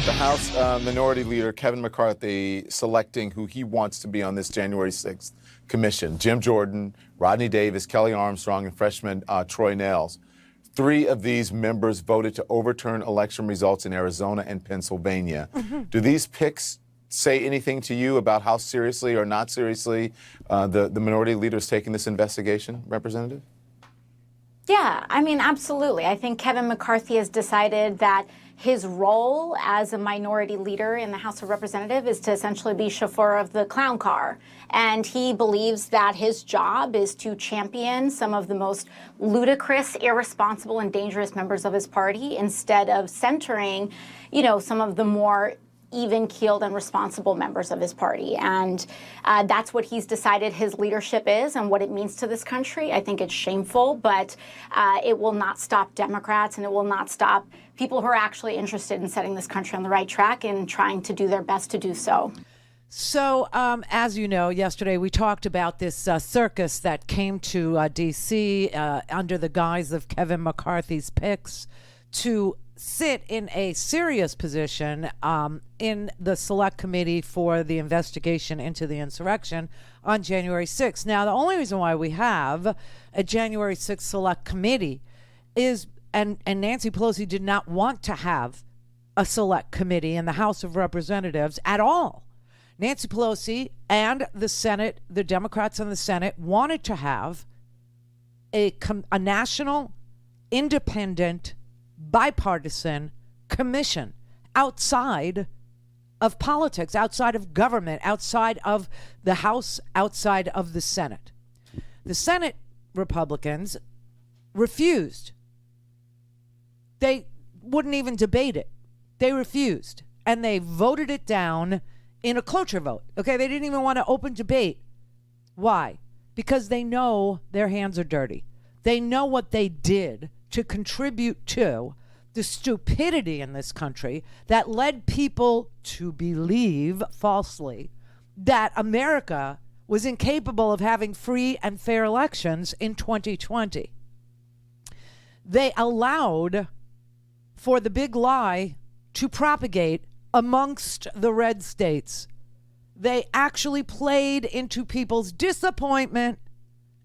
The House Minority Leader Kevin McCarthy selecting who he wants to be on this January 6th commission. Jim Jordan, Rodney Davis, Kelly Armstrong, and freshman Troy Nehls. 3 of these members voted to overturn election results in Arizona and Pennsylvania. Do these picks say anything to you about how seriously or not seriously the minority leader is taking this investigation, Representative? Yeah, I mean, absolutely. I think Kevin McCarthy has decided that his role as a minority leader in the House of Representatives is to essentially be chauffeur of the clown car. And he believes that his job is to champion some of the most ludicrous, irresponsible, and dangerous members of his party instead of centering, some of the more even-keeled and responsible members of his party. And that's what he's decided his leadership is and what it means to this country. I think it's shameful, but it will not stop Democrats, and it will not stop people who are actually interested in setting this country on the right track and trying to do their best to do so. So, as you know, yesterday we talked about this circus that came to D.C. Under the guise of Kevin McCarthy's picks to sit in a serious position in the select committee for the investigation into the insurrection on January 6th. Now, the only reason why we have a January 6th select committee is, and Nancy Pelosi did not want to have a select committee in the House of Representatives at all. Nancy Pelosi and the Senate, the Democrats in the Senate, wanted to have a national, independent, bipartisan commission outside of politics, outside of government, outside of the House, outside of the Senate. The Senate Republicans refused. They wouldn't even debate it. They refused. And they voted it down in a cloture vote. Okay, they didn't even want to open debate. Why? Because they know their hands are dirty. They know what they did to contribute to the stupidity in this country that led people to believe falsely that America was incapable of having free and fair elections in 2020. They allowed for the big lie to propagate amongst the red states. They actually played into people's disappointment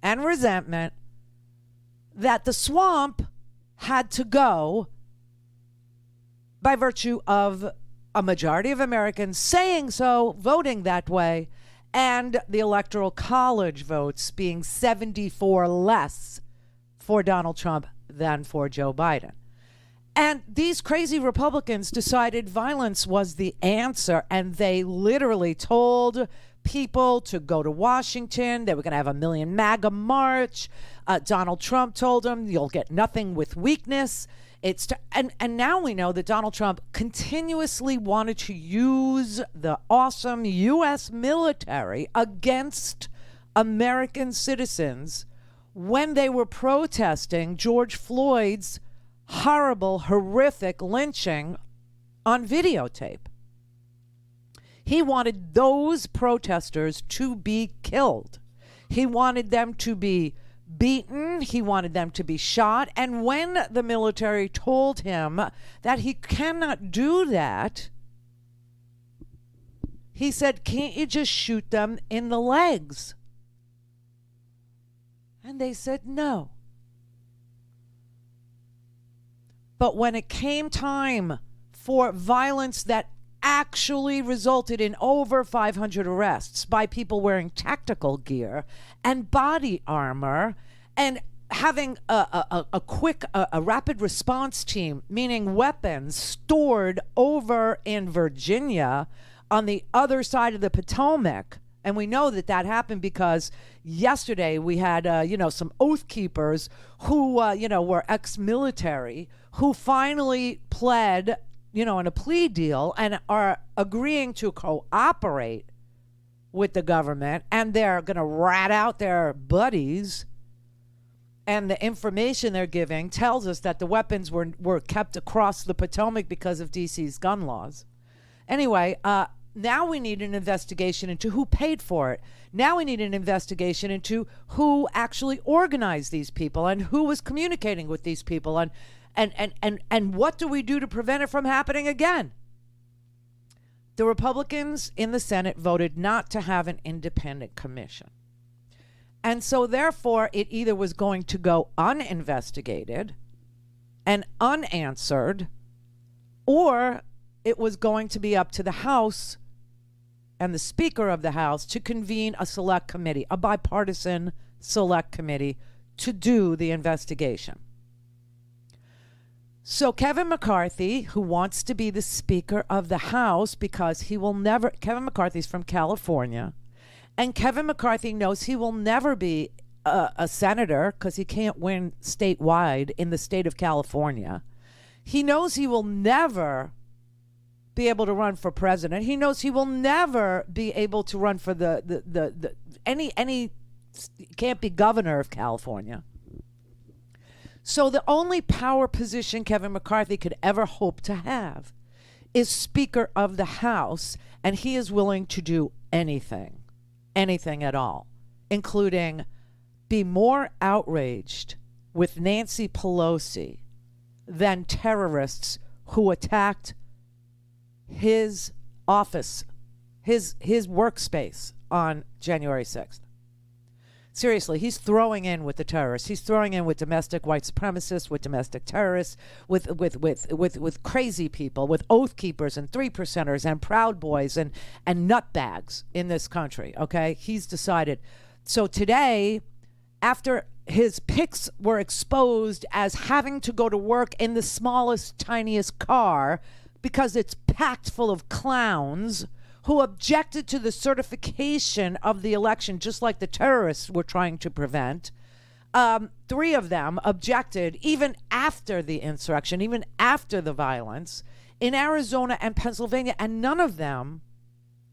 and resentment that the swamp had to go by virtue of a majority of Americans saying so, voting that way, and the Electoral College votes being 74 less for Donald Trump than for Joe Biden. And these crazy Republicans decided violence was the answer, and they literally told people to go to Washington. They were going to have a million MAGA march. Donald Trump told them, you'll get nothing with weakness. And now we know that Donald Trump continuously wanted to use the awesome U.S. military against American citizens when they were protesting George Floyd's horrible, horrific lynching on videotape. He wanted those protesters to be killed. He wanted them to be beaten. He wanted them to be shot. And when the military told him that he cannot do that, he said, can't you just shoot them in the legs? And they said no. But when it came time for violence that actually resulted in over 500 arrests by people wearing tactical gear and body armor and having a quick, rapid response team, meaning weapons stored over in Virginia on the other side of the Potomac. And we know that that happened because yesterday we had, some oath keepers who, were ex-military who finally pled, in a plea deal and are agreeing to cooperate with the government, and they're going to rat out their buddies. And the information they're giving tells us that the weapons were kept across the Potomac because of D.C.'s gun laws. Anyway, now we need an investigation into who paid for it. Now we need an investigation into who actually organized these people and who was communicating with these people, and what do we do to prevent it from happening again? The Republicans in the Senate voted not to have an independent commission. And so therefore, it either was going to go uninvestigated and unanswered, or it was going to be up to the House and the Speaker of the House to convene a select committee, a bipartisan select committee, to do the investigation. So Kevin McCarthy, who wants to be the Speaker of the House because he will never, Kevin McCarthy's from California, and Kevin McCarthy knows he will never be a senator because he can't win statewide in the state of California. He knows he will never be able to run for president. He knows he will never be able to run for any can't be governor of California. So the only power position Kevin McCarthy could ever hope to have is Speaker of the House, and he is willing to do anything at all, including be more outraged with Nancy Pelosi than terrorists who attacked his office, his workspace on January 6th. Seriously, he's throwing in with the terrorists. He's throwing in with domestic white supremacists, with domestic terrorists, with crazy people, with oath keepers and 3%ers and Proud Boys and nutbags in this country, okay? He's decided. So today, after his picks were exposed as having to go to work in the smallest, tiniest car because it's packed full of clowns who objected to the certification of the election, just like the terrorists were trying to prevent. 3 of them objected even after the insurrection, even after the violence in Arizona and Pennsylvania, and none of them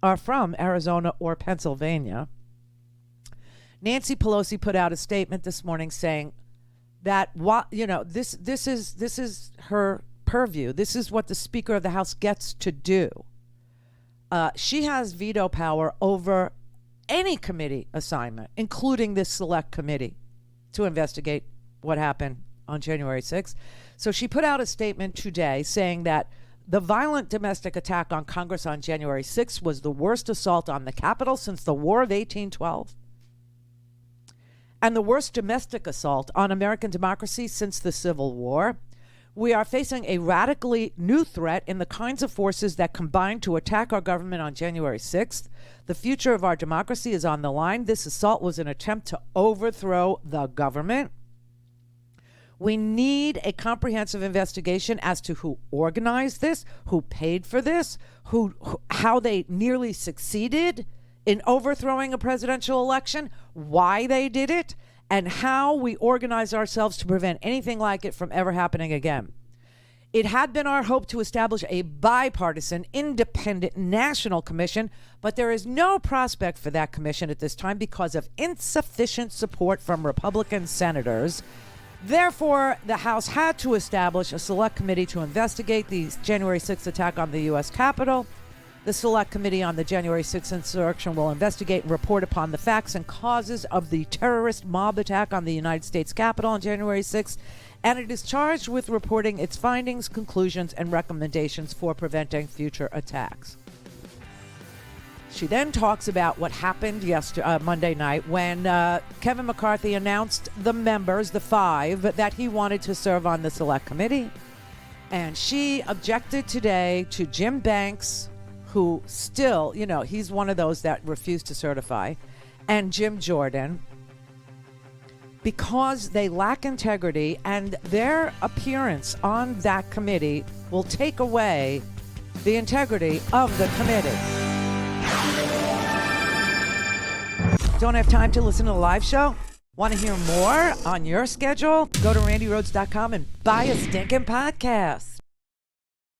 are from Arizona or Pennsylvania. Nancy Pelosi put out a statement this morning saying that this is her purview. This is what the Speaker of the House gets to do. She has veto power over any committee assignment, including this select committee to investigate what happened on January 6th. So she put out a statement today saying that the violent domestic attack on Congress on January 6th was the worst assault on the Capitol since the War of 1812 and the worst domestic assault on American democracy since the Civil War. We are facing a radically new threat in the kinds of forces that combined to attack our government on January 6th. The future of our democracy is on the line. This assault was an attempt to overthrow the government. We need a comprehensive investigation as to who organized this, who paid for this, how they nearly succeeded in overthrowing a presidential election, why they did it, and how we organize ourselves to prevent anything like it from ever happening again. It had been our hope to establish a bipartisan, independent national commission, but there is no prospect for that commission at this time because of insufficient support from Republican senators. Therefore, the House had to establish a select committee to investigate the January 6th attack on the U.S. Capitol. The Select Committee on the January 6th insurrection will investigate and report upon the facts and causes of the terrorist mob attack on the United States Capitol on January 6th, and it is charged with reporting its findings, conclusions, and recommendations for preventing future attacks. She then talks about what happened Monday night when Kevin McCarthy announced the members, the 5, that he wanted to serve on the Select Committee. And she objected today to Jim Banks, who still, he's one of those that refused to certify, and Jim Jordan, because they lack integrity and their appearance on that committee will take away the integrity of the committee. Don't have time to listen to the live show? Want to hear more on your schedule? Go to randyrhodes.com and buy a stinking podcast.